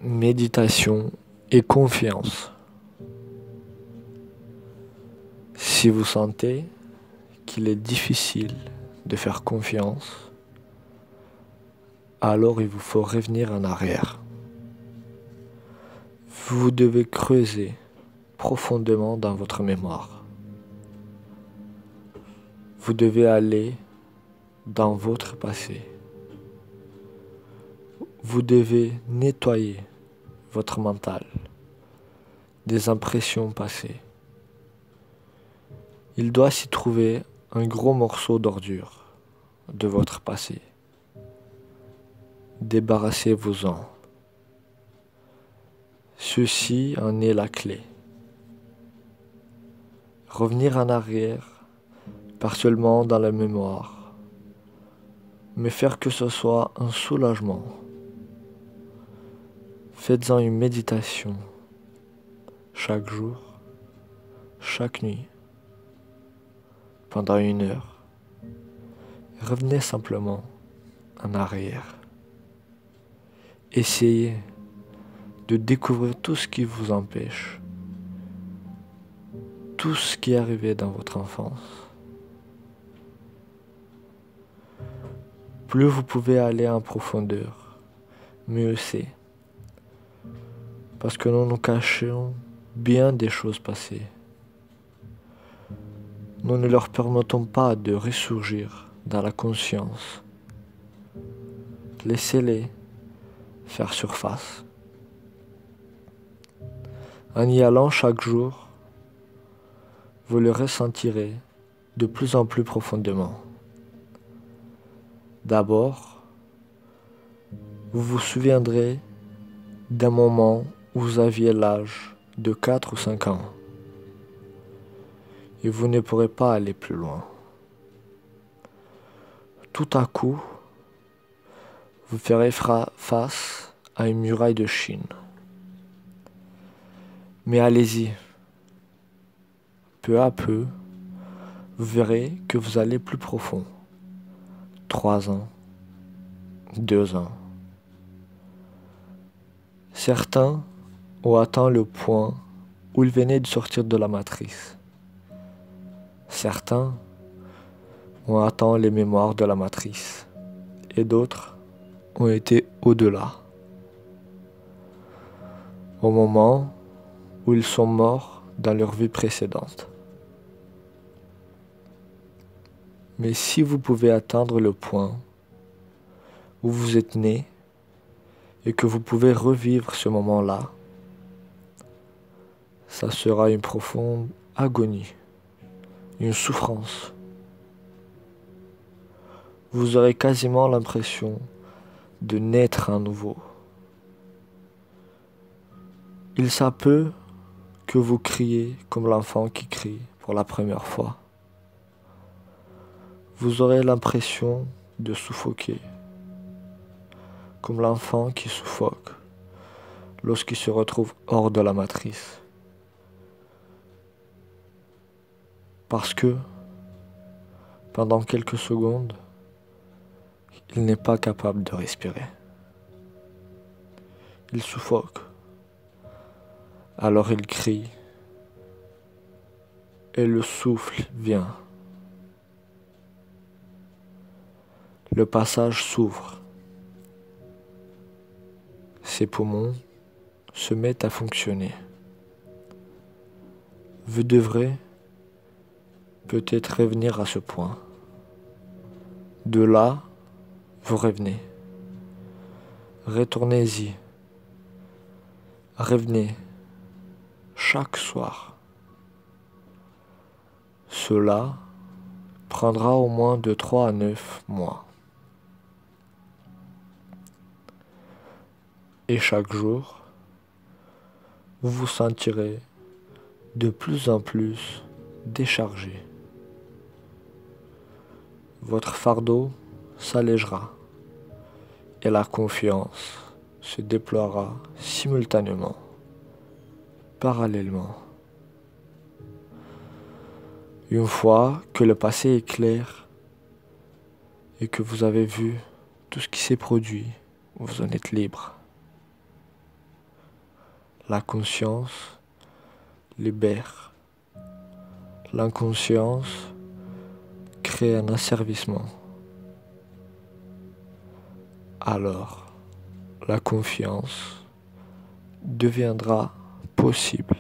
méditation et confiance. Si vous sentez qu'il est difficile de faire confiance, alors il vous faut revenir en arrière. Vous devez creuser profondément dans votre mémoire. Vous devez aller dans votre passé. Vous devez nettoyer votre mental des impressions passées. Il doit s'y trouver un gros morceau d'ordure de votre passé. Débarrassez-vous-en. Ceci en est la clé. Revenir en arrière, pas seulement dans la mémoire, mais faire que ce soit un soulagement. Faites-en une méditation chaque jour, chaque nuit, pendant 1 heure. Revenez simplement en arrière. Essayez de découvrir tout ce qui vous empêche, tout ce qui est arrivé dans votre enfance. Plus vous pouvez aller en profondeur, mieux c'est. Parce que nous nous cachons bien des choses passées. Nous ne leur permettons pas de ressurgir dans la conscience. Laissez-les faire surface. En y allant chaque jour, vous le ressentirez de plus en plus profondément. D'abord, vous vous souviendrez d'un moment où vous aviez l'âge de 4 ou 5 ans et vous ne pourrez pas aller plus loin. Tout à coup, vous ferez face à une muraille de Chine. Mais allez-y. Peu à peu, vous verrez que vous allez plus profond. 3 ans, 2 ans. Certains ont atteint le point où ils venaient de sortir de la matrice. Certains ont atteint les mémoires de la matrice et d'autres ont été au-delà. Au moment où ils sont morts dans leur vie précédente. Mais si vous pouvez atteindre le point où vous êtes né et que vous pouvez revivre ce moment-là, ça sera une profonde agonie, une souffrance. Vous aurez quasiment l'impression de naître à nouveau. Il se peut que vous criez comme l'enfant qui crie pour la première fois. Vous aurez l'impression de suffoquer, comme l'enfant qui suffoque lorsqu'il se retrouve hors de la matrice. Parce que, pendant quelques secondes, il n'est pas capable de respirer. Il suffoque. Alors il crie et le souffle vient. Le passage s'ouvre. Ses poumons se mettent à fonctionner. Vous devrez peut-être revenir à ce point. De là, vous revenez. Retournez-y. Revenez chaque soir. Cela prendra au moins de 3 à 9 mois. Et chaque jour, vous vous sentirez de plus en plus déchargé. Votre fardeau s'allégera et la confiance se déploiera simultanément, parallèlement. Une fois que le passé est clair et que vous avez vu tout ce qui s'est produit, vous en êtes libre. La conscience libère. L'inconscience crée un asservissement. Alors, la confiance deviendra possible.